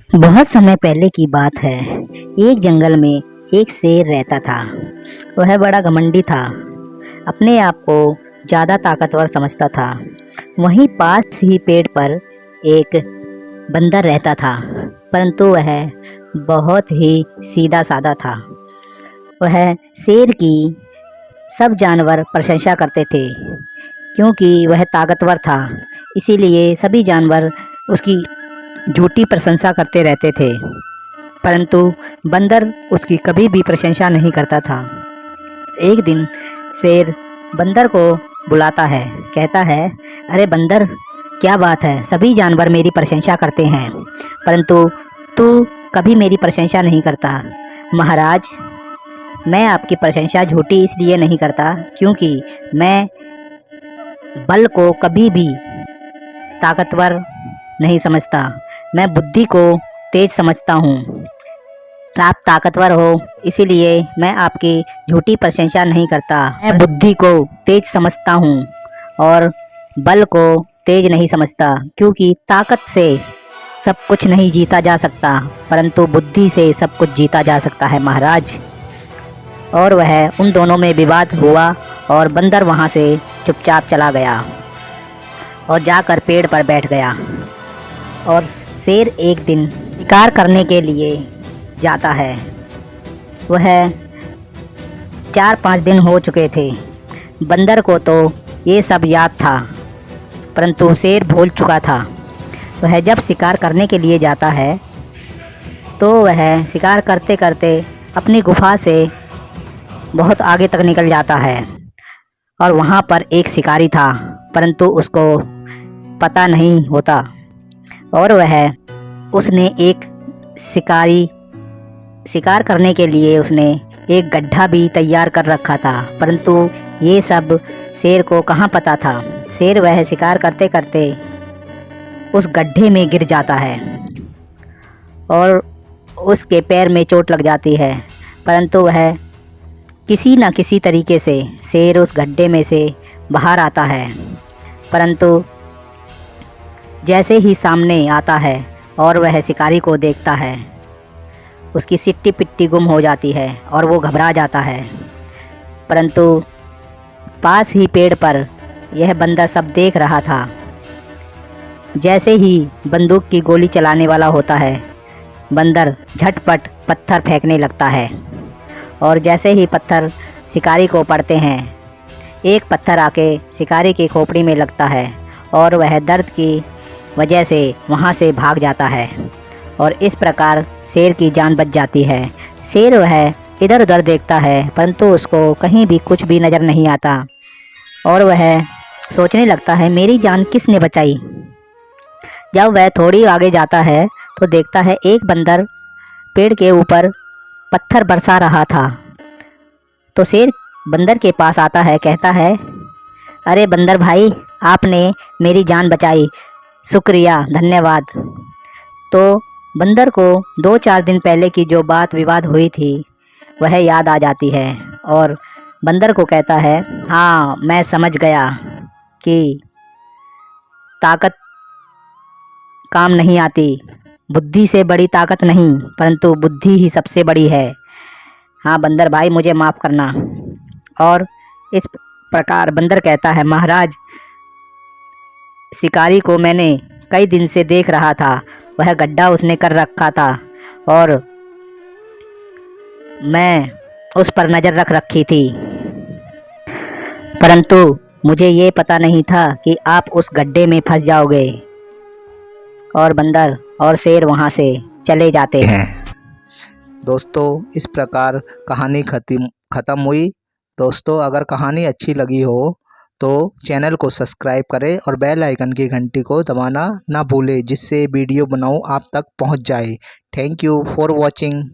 बहुत समय पहले की बात है। एक जंगल में एक शेर रहता था। वह बड़ा घमंडी था, अपने आप को ज़्यादा ताकतवर समझता था। वहीं पास ही पेड़ पर एक बंदर रहता था, परंतु वह बहुत ही सीधा साधा था। वह शेर की सब जानवर प्रशंसा करते थे, क्योंकि वह ताकतवर था। इसीलिए सभी जानवर उसकी झूठी प्रशंसा करते रहते थे, परंतु बंदर उसकी कभी भी प्रशंसा नहीं करता था। एक दिन शेर बंदर को बुलाता है, कहता है, अरे बंदर, क्या बात है, सभी जानवर मेरी प्रशंसा करते हैं, परंतु तू कभी मेरी प्रशंसा नहीं करता। महाराज, मैं आपकी प्रशंसा झूठी इसलिए नहीं करता क्योंकि मैं बल को कभी भी ताकतवर नहीं समझता, मैं बुद्धि को तेज समझता हूँ। आप ताकतवर हो, इसीलिए मैं आपकी झूठी प्रशंसा नहीं करता। मैं बुद्धि को तेज समझता हूँ और बल को तेज नहीं समझता, क्योंकि ताकत से सब कुछ नहीं जीता जा सकता, परंतु बुद्धि से सब कुछ जीता जा सकता है महाराज। और वह उन दोनों में विवाद हुआ और बंदर वहाँ से चुपचाप चला गया और जाकर पेड़ पर बैठ गया। और शेर एक दिन शिकार करने के लिए जाता है। वह 4-5 दिन हो चुके थे। बंदर को तो ये सब याद था, परंतु शेर भूल चुका था। वह जब शिकार करने के लिए जाता है तो वह शिकार करते करते अपनी गुफा से बहुत आगे तक निकल जाता है। और वहाँ पर एक शिकारी था, परंतु उसको पता नहीं होता। और उसने एक शिकार करने के लिए उसने एक गड्ढा भी तैयार कर रखा था, परंतु ये सब शेर को कहाँ पता था। शेर वह शिकार करते करते उस गड्ढे में गिर जाता है और उसके पैर में चोट लग जाती है, परंतु वह किसी न किसी तरीके से शेर उस गड्ढे में से बाहर आता है। परंतु जैसे ही सामने आता है और वह शिकारी को देखता है, उसकी सिट्टी पिट्टी गुम हो जाती है और वो घबरा जाता है। परंतु पास ही पेड़ पर यह बंदर सब देख रहा था। जैसे ही बंदूक की गोली चलाने वाला होता है, बंदर झटपट पत्थर फेंकने लगता है और जैसे ही पत्थर शिकारी को पड़ते हैं, एक पत्थर आके शिकारी की खोपड़ी में लगता है और वह दर्द की वजह से वहाँ से भाग जाता है और इस प्रकार शेर की जान बच जाती है। शेर वह इधर उधर देखता है, परंतु उसको कहीं भी कुछ भी नज़र नहीं आता और वह सोचने लगता है, मेरी जान किसने बचाई। जब वह थोड़ी आगे जाता है तो देखता है एक बंदर पेड़ के ऊपर पत्थर बरसा रहा था। तो शेर बंदर के पास आता है, कहता है, अरे बंदर भाई, आपने मेरी जान बचाई, शुक्रिया, धन्यवाद। तो बंदर को 2-4 दिन पहले की जो बात विवाद हुई थी वह याद आ जाती है और बंदर को कहता है, हाँ, मैं समझ गया कि ताकत काम नहीं आती, बुद्धि से बड़ी ताकत नहीं, परंतु बुद्धि ही सबसे बड़ी है। हाँ बंदर भाई, मुझे माफ़ करना। और इस प्रकार बंदर कहता है, महाराज, शिकारी को मैंने कई दिन से देख रहा था, वह गड्ढा उसने कर रखा था और मैं उस पर नज़र रख रखी थी, परंतु मुझे ये पता नहीं था कि आप उस गड्ढे में फंस जाओगे। और बंदर और शेर वहाँ से चले जाते हैं। दोस्तों, इस प्रकार कहानी ख़त्म हुई। दोस्तों, अगर कहानी अच्छी लगी हो तो चैनल को सब्सक्राइब करें और बेल आइकन की घंटी को दबाना ना भूलें, जिससे वीडियो बनाऊं आप तक पहुंच जाए। Thank you for watching.